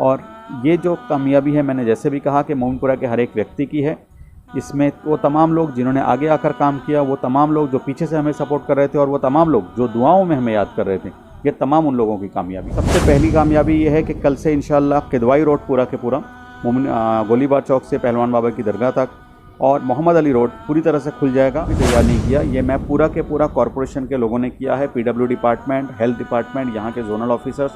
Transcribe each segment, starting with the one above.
और ये जो कामयाबी है, मैंने जैसे भी कहा कि मोमिनपुरा के हर एक व्यक्ति की है। इसमें वो तमाम लोग जिन्होंने आगे आकर काम किया, वो तमाम लोग जो पीछे से हमें सपोर्ट कर रहे थे, और वो तमाम लोग जो दुआओं में हमें याद कर रहे थे, ये तमाम उन लोगों की कामयाबी। सबसे पहली कामयाबी ये है कि कल से इंशाअल्लाह किदवाई रोड पूरा के पूरा गोलीबार चौक से पहलवान बाबा की दरगाह तक और मोहम्मद अली रोड पूरी तरह से खुल जाएगा। तैयार नहीं किया, ये मैप पूरा के पूरा कॉरपोरेशन के लोगों ने किया है। पीडब्ल्यू डिपार्टमेंट, हेल्थ डिपार्टमेंट, यहाँ के जोनल ऑफिसर्स,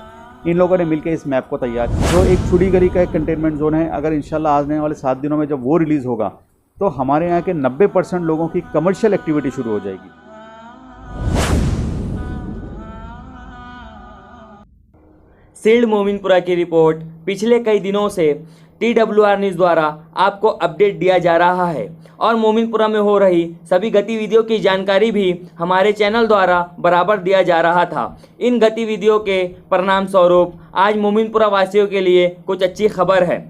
इन लोगों ने मिलकर इस मैप को तैयार किया। जो एक छुड़ीगरी का एक कंटेनमेंट जोन है, अगर इंशाल्लाह आने वाले 7 दिनों में जब वो रिलीज़ होगा तो हमारे यहाँ के 90% लोगों की कमर्शियल एक्टिविटी शुरू हो जाएगी। सील्ड मोमिनपुरा की रिपोर्ट। पिछले कई दिनों से TWR न्यूज़ द्वारा आपको अपडेट दिया जा रहा है और मोमिनपुरा में हो रही सभी गतिविधियों की जानकारी भी हमारे चैनल द्वारा बराबर दिया जा रहा था। इन गतिविधियों के परिणाम स्वरूप आज मोमिनपुरा वासियों के लिए कुछ अच्छी खबर है।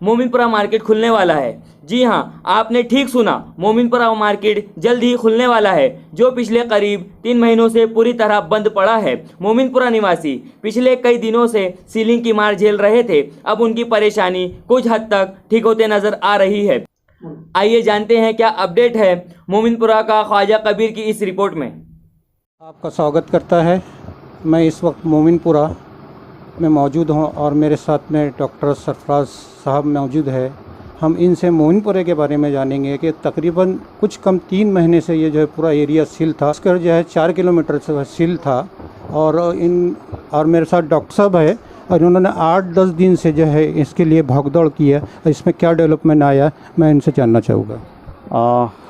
मोमिनपुरा मार्केट खुलने वाला है। जी हाँ, आपने ठीक सुना, मोमिनपुरा मार्केट जल्द ही खुलने वाला है, जो पिछले करीब 3 महीनों से पूरी तरह बंद पड़ा है। मोमिनपुरा निवासी पिछले कई दिनों से सीलिंग की मार झेल रहे थे। अब उनकी परेशानी कुछ हद तक ठीक होते नजर आ रही है। आइए जानते हैं क्या अपडेट है मोमिनपुरा का ख्वाजा कबीर की इस रिपोर्ट में। आपका स्वागत करता है। मैं इस वक्त मोमिनपुरा में मौजूद हूँ और मेरे साथ में डॉक्टर सरफराज साहब मौजूद है। हम इनसे मोमिनपुरे के बारे में जानेंगे कि तकरीबन कुछ कम 3 महीने से ये जो है पूरा एरिया सील था, इसका जो है 4 किलोमीटर से सील था। और मेरे साथ डॉक्टर साहब है और उन्होंने 8-10 दिन से जो है इसके लिए भागदौड़ की है। इसमें क्या डेवलपमेंट आया, मैं इनसे जानना चाहूँगा।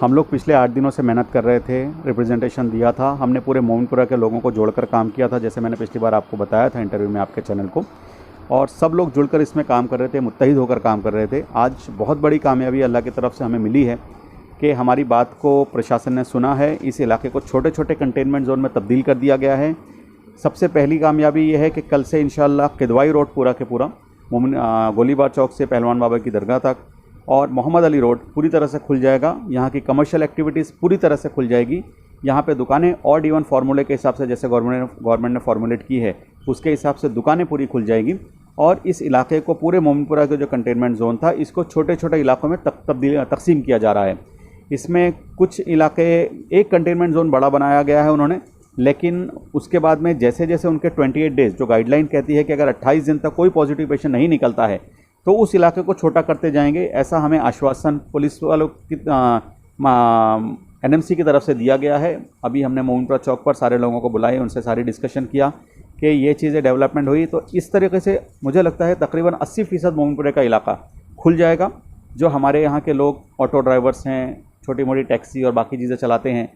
हम लोग पिछले 8 दिनों से मेहनत कर रहे थे, रिप्रेजेंटेशन दिया था। हमने पूरे मोमिनपुरा के लोगों को जोड़कर काम किया था, जैसे मैंने पिछली बार आपको बताया था इंटरव्यू में आपके चैनल को, और सब लोग जुड़कर इसमें काम कर रहे थे, मुत्तहिद होकर काम कर रहे थे। आज बहुत बड़ी कामयाबी अल्लाह की तरफ से हमें मिली है कि हमारी बात को प्रशासन ने सुना है। इस इलाके को छोटे छोटे कंटेनमेंट जोन में तब्दील कर दिया गया है। सबसे पहली कामयाबी ये है कि कल से इंशाअल्लाह किदवाई रोड पूरा के पूरा गोलीबार चौक से पहलवान बाबा की दरगाह तक और मोहम्मद अली रोड पूरी तरह से खुल जाएगा। यहाँ की कमर्शियल एक्टिविटीज़ पूरी तरह से खुल जाएगी। यहाँ पे दुकानें ऑड इवन फार्मूले के हिसाब से, जैसे गवर्नमेंट ने फार्मूलेट की है, उसके हिसाब से दुकानें पूरी खुल जाएगी। और इस इलाके को, पूरे मोमिनपुरा के जो कंटेनमेंट जोन था, इसको छोटे छोटे इलाकों में तकसीम किया जा रहा है। इसमें कुछ इलाके, एक कंटेनमेंट जोन बड़ा बनाया गया है उन्होंने, लेकिन उसके बाद में जैसे जैसे उनके 28 डेज़ जो गाइडलाइन कहती है कि अगर 28 दिन तक कोई पॉजिटिव पेशेंट नहीं निकलता है तो उस इलाके को छोटा करते जाएंगे। ऐसा हमें आश्वासन पुलिस वालों की NMC की तरफ से दिया गया है। अभी हमने मोमिनपुरा चौक पर सारे लोगों को बुलाए, उनसे सारी डिस्कशन किया कि ये चीज़ें डेवलपमेंट हुई तो इस तरीके से मुझे लगता है तकरीबन 80% मोमिनपुरे का इलाका खुल जाएगा। जो हमारे यहाँ के लोग ऑटो ड्राइवर्स हैं, छोटी मोटी टैक्सी और बाकी चीज़ें चलाते हैं,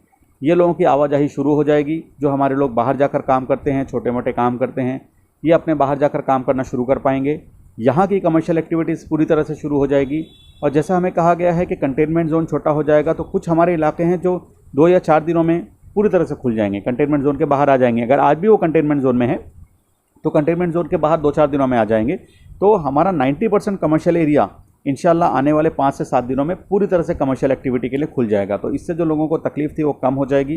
ये लोगों की आवाजाही शुरू हो जाएगी। जो हमारे लोग बाहर जाकर काम करते हैं, छोटे मोटे काम करते हैं, ये अपने बाहर जाकर काम करना शुरू कर पाएंगे। यहाँ की कमर्शियल एक्टिविटीज़ पूरी तरह से शुरू हो जाएगी। और जैसा हमें कहा गया है कि कंटेनमेंट जोन छोटा हो जाएगा, तो कुछ हमारे इलाके हैं जो 2 या 4 दिनों में पूरी तरह से खुल जाएंगे, कंटेनमेंट जोन के बाहर आ जाएंगे। अगर आज भी वो कंटेनमेंट जोन में है तो कंटेनमेंट जोन के बाहर 2-4 दिनों में आ जाएंगे। तो हमारा 90% कमर्शियल एरिया इंशाल्लाह आने वाले 5 से 7 दिनों में पूरी तरह से कमर्शियल एक्टिविटी के लिए खुल जाएगा। तो इससे जो लोगों को तकलीफ़ थी वो कम हो जाएगी।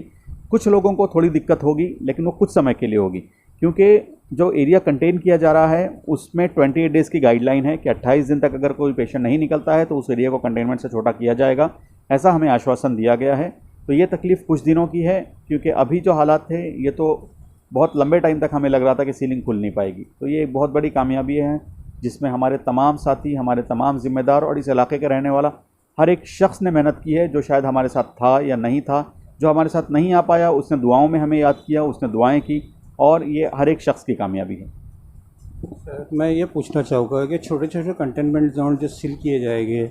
कुछ लोगों को थोड़ी दिक्कत होगी, लेकिन वो कुछ समय के लिए होगी, क्योंकि जो एरिया कंटेन किया जा रहा है उसमें 28 डेज़ की गाइडलाइन है कि 28 दिन तक अगर कोई पेशेंट नहीं निकलता है तो उस एरिया को कंटेनमेंट से छोटा किया जाएगा। ऐसा हमें आश्वासन दिया गया है। तो ये तकलीफ़ कुछ दिनों की है, क्योंकि अभी जो हालात थे ये तो बहुत लंबे टाइम तक हमें लग रहा था कि सीलिंग खुल नहीं पाएगी। तो ये एक बहुत बड़ी कामयाबी है, जिसमें हमारे तमाम साथी, हमारे तमाम ज़िम्मेदार और इस इलाके के रहने वाला हर एक शख्स ने मेहनत की है, जो शायद हमारे साथ था या नहीं था। जो हमारे साथ नहीं आ पाया उसने दुआओं में हमें याद किया, उसने दुआएं की, और ये हर एक शख्स की कामयाबी है। मैं ये पूछना चाहूँगा कि छोटे छोटे कंटेनमेंट जोन जो सील किए जाएंगे,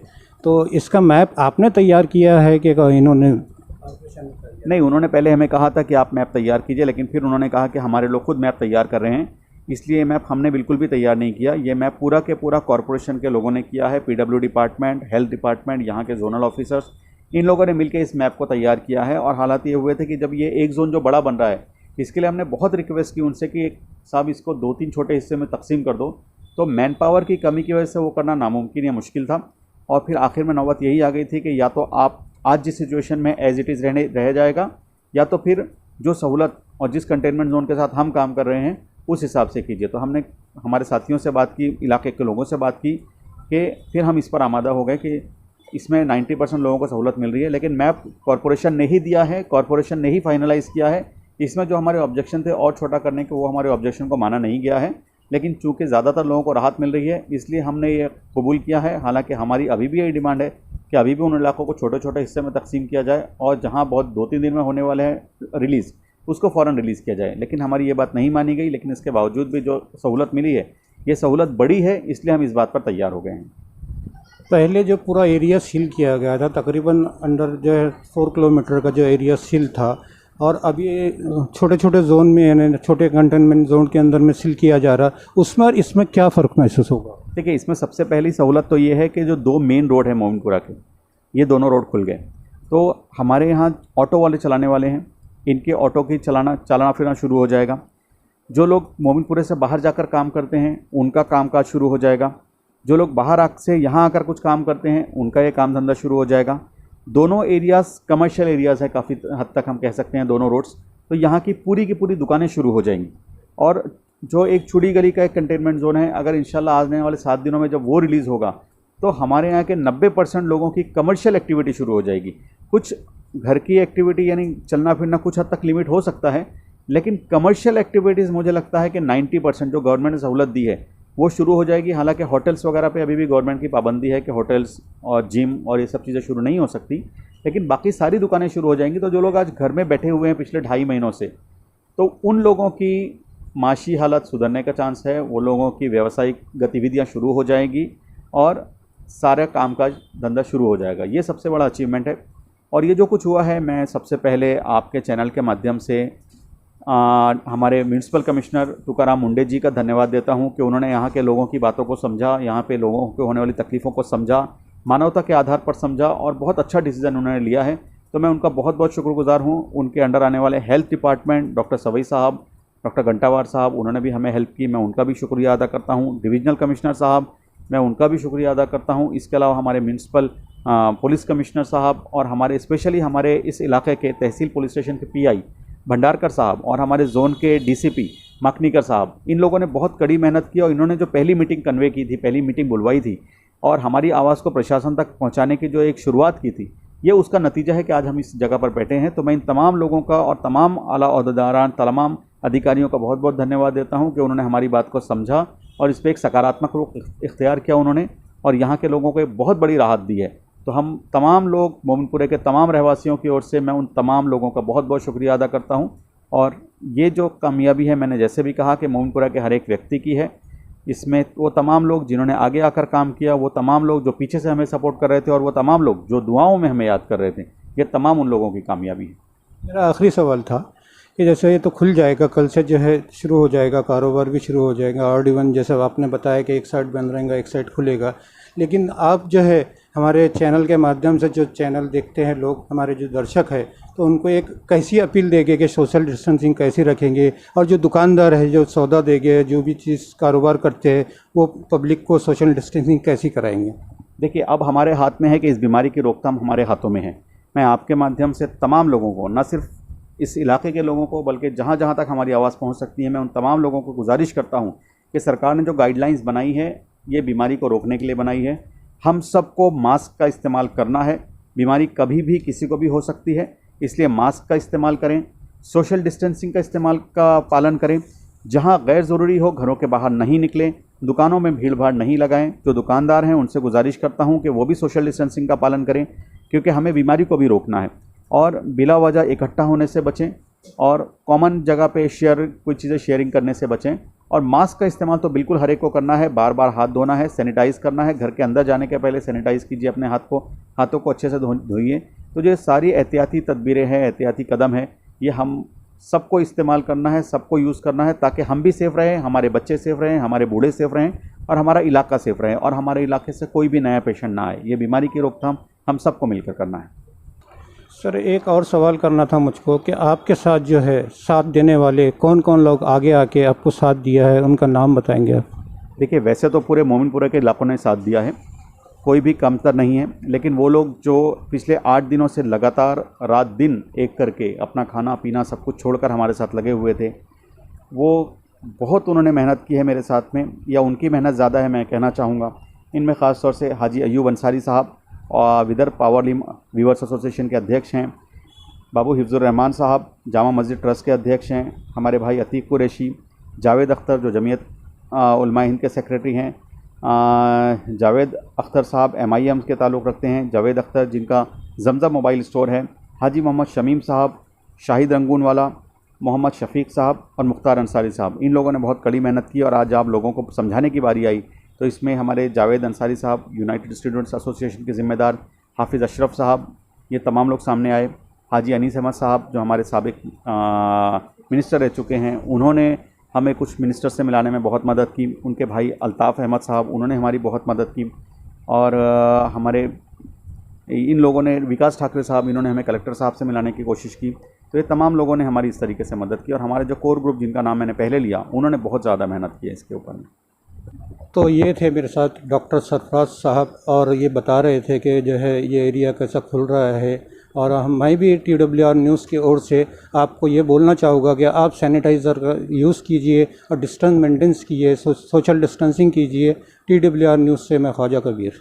तो इसका मैप आपने तैयार किया है कि इन्होंने? नहीं, उन्होंने पहले हमें कहा था कि आप मैप तैयार कीजिए, लेकिन फिर उन्होंने कहा कि हमारे लोग खुद मैप तैयार कर रहे हैं, इसलिए मैप हमने बिल्कुल भी तैयार नहीं किया। ये मैप पूरा के पूरा कॉरपोरेशन के लोगों ने किया है। पीडब्ल्यू डिपार्टमेंट, हेल्थ डिपार्टमेंट, यहाँ के जोनल ऑफिसर्स, इन लोगों ने मिलकर इस मैप को तैयार किया है। और हालात ये हुए थे कि जब ये एक जोन जो बड़ा बन रहा है, इसके लिए हमने बहुत रिक्वेस्ट की उनसे कि साहब इसको 2-3 छोटे हिस्से में तकसीम कर दो, तो मैन पावर की कमी की वजह से वो करना नामुमकिन या मुश्किल था। और फिर आखिर में नौबत यही आ गई थी कि या तो आप आज जिस सिचुएशन में एज इट इज़ रह जाएगा, या तो फिर जो सहूलत और जिस कंटेनमेंट जोन के साथ हम काम कर रहे हैं उस हिसाब से कीजिए। तो हमने हमारे साथियों से बात की, इलाके के लोगों से बात की कि फिर हम इस पर आमादा हो गए कि इसमें 90% लोगों को सहूलत मिल रही है, लेकिन मैप कॉरपोरेशन ने ही दिया है, कॉरपोरेशन ने ही फाइनलाइज़ किया है। इसमें जो हमारे ऑब्जेक्शन थे और छोटा करने के, वो हमारे ऑब्जेक्शन को माना नहीं गया है, लेकिन चूंकि ज़्यादातर लोगों को राहत मिल रही है इसलिए हमने ये कबूल किया है। हालांकि हमारी अभी भी यही डिमांड है कि अभी भी उन इलाकों को छोटे छोटे हिस्से में तकसीम किया जाए और जहाँ बहुत 2-3 दिन में होने वाले हैं रिलीज़, उसको फ़ौरन रिलीज़ किया जाए, लेकिन हमारी ये बात नहीं मानी गई। लेकिन इसके बावजूद भी जो सहूलत मिली है, ये सहूलत बड़ी है, इसलिए हम इस बात पर तैयार हो गए हैं। पहले जो पूरा एरिया सील किया गया था, तकरीबन अंडर जो है 4 किलोमीटर का जो एरिया सील था, और अभी छोटे छोटे जोन में यानी छोटे कंटेनमेंट जोन के अंदर में सील किया जा रहा, उसमें और इसमें क्या फ़र्क महसूस होगा? देखिए, इसमें सबसे पहली सहूलत तो ये है कि जो 2 मेन रोड है मोमिनपुरा के, ये दोनों रोड खुल गए। तो हमारे यहाँ ऑटो वाले चलाने वाले हैं, इनके ऑटो की चलाना फिरना शुरू हो जाएगा। जो लोग मोमिनपुरे से बाहर जाकर काम करते हैं उनका कामकाज शुरू हो जाएगा। जो लोग बाहर से यहाँ आकर कुछ काम करते हैं उनका ये काम धंधा शुरू हो जाएगा। दोनों एरियाज़ कमर्शियल एरियाज़ है, काफ़ी हद तक हम कह सकते हैं दोनों रोड्स। तो यहाँ की पूरी दुकानें शुरू हो जाएंगी। और जो एक छुड़ी गली का एक कंटेनमेंट जोन है, अगर इंशाल्लाह आने वाले 7 दिनों में जब वो रिलीज़ होगा तो हमारे यहाँ के 90% लोगों की कमर्शियल एक्टिविटी शुरू हो जाएगी। कुछ घर की एक्टिविटी यानी चलना फिरना कुछ हद तक लिमिट हो सकता है, लेकिन कमर्शियल एक्टिविटीज़ मुझे लगता है कि 90% जो गवर्नमेंट ने सहूलत दी है वो शुरू हो जाएगी। हालांकि होटल्स वगैरह पे अभी भी गवर्नमेंट की पाबंदी है कि होटल्स और जिम और ये सब चीज़ें शुरू नहीं हो सकती, लेकिन बाकी सारी दुकानें शुरू हो जाएंगी। तो जो लोग आज घर में बैठे हुए हैं पिछले 2.5 महीनों से, तो उन लोगों की माशी हालत सुधरने का चांस है, वो लोगों की व्यावसायिक गतिविधियाँ शुरू हो जाएंगी और सारा कामकाज धंधा शुरू हो जाएगा। ये सबसे बड़ा अचीवमेंट है। और ये जो कुछ हुआ है, मैं सबसे पहले आपके चैनल के माध्यम से हमारे म्यूनसिपल कमिश्नर तुकाराम मुंडे जी का धन्यवाद देता हूं कि उन्होंने यहाँ के लोगों की बातों को समझा, यहाँ पे लोगों को होने वाली तकलीफ़ों को समझा, मानवता के आधार पर समझा और बहुत अच्छा डिसीजन उन्होंने लिया है। तो मैं उनका बहुत बहुत शुक्रगुजार हूँ। उनके अंडर आने वाले हेल्थ डिपार्टमेंट डॉक्टर सवई साहब, डॉक्टर घंटावार साहब, उन्होंने भी हमें हेल्प की, मैं उनका भी शुक्रिया अदा करता हूँ। डिविजनल कमिश्नर साहब, मैं उनका भी शुक्रिया अदा करता हूँ। इसके अलावा हमारे म्यूनसिपल पुलिस कमिश्नर साहब और हमारे स्पेशली हमारे इस इलाके के तहसील पुलिस स्टेशन के PI भंडारकर साहब और हमारे जोन के DCP मखनीकर साहब, इन लोगों ने बहुत कड़ी मेहनत की और इन्होंने जो पहली मीटिंग कन्वे की थी, पहली मीटिंग बुलवाई थी और हमारी आवाज़ को प्रशासन तक पहुंचाने की जो एक शुरुआत की थी, ये उसका नतीजा है कि आज हम इस जगह पर बैठे हैं। तो मैं इन तमाम लोगों का और तमाम आला ओहदेदारान, तमाम अधिकारियों का बहुत बहुत धन्यवाद देता हूँ कि उन्होंने हमारी बात को समझा और इस पर एक सकारात्मक रुख इख्तियार किया उन्होंने और यहाँ के लोगों को एक बहुत बड़ी राहत दी है। तो हम तमाम लोग, मोमिनपुरे के तमाम रहवासियों की ओर से मैं उन तमाम लोगों का बहुत बहुत शुक्रिया अदा करता हूं। और ये जो कामयाबी है, मैंने जैसे भी कहा कि मोमिनपुरा के हर एक व्यक्ति की है। इसमें वो तमाम लोग जिन्होंने आगे आकर काम किया, वो तमाम लोग जो पीछे से हमें सपोर्ट कर रहे थे और वो तमाम लोग जो दुआओं में हमें याद कर रहे थे, ये तमाम उन लोगों की कामयाबी है। मेरा आखिरी सवाल था कि जैसे ये तो खुल जाएगा, कल से जो है शुरू हो जाएगा, कारोबार भी शुरू हो जाएगा, RD1 जैसे आपने बताया कि एक साइड बंद रहेगा, एक साइड खुलेगा, लेकिन आप जो है हमारे चैनल के माध्यम से जो चैनल देखते हैं लोग, हमारे जो दर्शक है, तो उनको एक कैसी अपील देंगे कि सोशल डिस्टेंसिंग कैसी रखेंगे, और जो दुकानदार है जो सौदा देंगे, जो भी चीज़ कारोबार करते हैं, वो पब्लिक को सोशल डिस्टेंसिंग कैसी कराएंगे? देखिए, अब हमारे हाथ में है कि इस बीमारी की रोकथाम हमारे हाथों में है। मैं आपके माध्यम से तमाम लोगों को, न सिर्फ इस इलाके के लोगों को बल्कि जहाँ जहाँ तक हमारी आवाज़ पहुँच सकती है, मैं उन तमाम लोगों को गुजारिश करता हूँ कि सरकार ने जो गाइडलाइंस बनाई है, ये बीमारी को रोकने के लिए बनाई है। हम सबको मास्क का इस्तेमाल करना है। बीमारी कभी भी किसी को भी हो सकती है, इसलिए मास्क का इस्तेमाल करें, सोशल डिस्टेंसिंग का इस्तेमाल का पालन करें। जहां गैर ज़रूरी हो घरों के बाहर नहीं निकलें, दुकानों में भीड़ भाड़ नहीं लगाएं। जो दुकानदार हैं उनसे गुजारिश करता हूं कि वो भी सोशल डिस्टेंसिंग का पालन करें, क्योंकि हमें बीमारी को भी रोकना है। और बिला वजह इकट्ठा होने से बचें और कॉमन जगह पे कोई चीज़ें शेयरिंग करने से बचें। और मास्क का इस्तेमाल तो बिल्कुल हर एक को करना है, बार बार हाथ धोना है, सैनिटाइज़ करना है, घर के अंदर जाने के पहले सैनिटाइज़ कीजिए अपने हाथों को अच्छे से धोइए। तो जो सारी एहतियाती तदबीरें हैं, एहतियाती कदम है, ये हम सबको इस्तेमाल करना है, सबको यूज़ करना है, ताकि हम भी सेफ़ रहें, हमारे बच्चे सेफ़ रहें, हमारे बूढ़े सेफ़ रहें और हमारा इलाका सेफ़ रहे और हमारे इलाके से कोई भी नया पेशेंट ना आए। ये बीमारी की रोकथाम हम सबको मिलकर करना है। सर, एक और सवाल करना था मुझको कि आपके साथ जो है साथ देने वाले कौन कौन लोग आगे आके आपको साथ दिया है, उनका नाम बताएंगे आप? देखिए, वैसे तो पूरे मोमिनपुरा के इलाकों ने साथ दिया है, कोई भी कमतर नहीं है, लेकिन वो लोग जो पिछले 8 दिनों से लगातार रात दिन एक करके अपना खाना पीना सब कुछ छोड़कर हमारे साथ लगे हुए थे, वो बहुत उन्होंने मेहनत की है मेरे साथ में, या उनकी मेहनत ज़्यादा है मैं कहना चाहूँगा। इनमें ख़ास तौर से हाजी अयूब अंसारी साहब और विदर्भ पावरलूम वीवर्स एसोसिएशन के अध्यक्ष हैं, बाबू हिफ्जुर रहमान साहब जामा मस्जिद ट्रस्ट के अध्यक्ष हैं, हमारे भाई अतीक कुरैशी, जावेद अख्तर जो जमीयत उलमा हिंद के सेक्रेटरी हैं, जावेद अख्तर साहब MIM के ताल्लुक़ रखते हैं, जावेद अख्तर जिनका जमजम मोबाइल स्टोर है, हाजी मोहम्मद शमीम साहब, शाहिद रंगून वाला, मोहम्मद शफीक साहब और मुख्तार अंसारी साहब। इन लोगों ने बहुत कड़ी मेहनत की और आज आप लोगों को समझाने की बारी आई तो इसमें हमारे जावेद अंसारी साहब, यूनाइटेड स्टूडेंट्स एसोसिएशन के ज़िम्मेदार हाफिज़ अशरफ साहब, ये तमाम लोग सामने आए। हाजी अनीस अहमद साहब जो हमारे साबिक मिनिस्टर रह चुके हैं, उन्होंने हमें कुछ मिनिस्टर से मिलाने में बहुत मदद की। उनके भाई अल्ताफ़ अहमद साहब, उन्होंने हमारी बहुत मदद की। और हमारे इन लोगों ने, विकास ठाकरे साहब, इन्होंने हमें कलेक्टर साहब से मिलाने की कोशिश की। तो ये तमाम लोगों ने हमारी इस तरीके से मदद की और हमारे जो कोर ग्रुप जिनका नाम मैंने पहले लिया, उन्होंने बहुत ज़्यादा मेहनत की है इसके ऊपर में। तो ये थे मेरे साथ डॉक्टर सरफराज साहब और ये बता रहे थे कि जो है ये एरिया कैसा खुल रहा है। और मैं भी TWR न्यूज़ की ओर से आपको ये बोलना चाहूँगा कि आप सैनिटाइज़र का यूज़ कीजिए और डिस्टेंस मेंटेन कीजिए, सोशल डिस्टेंसिंग कीजिए। TWR न्यूज़ से मैं ख्वाजा कबीर।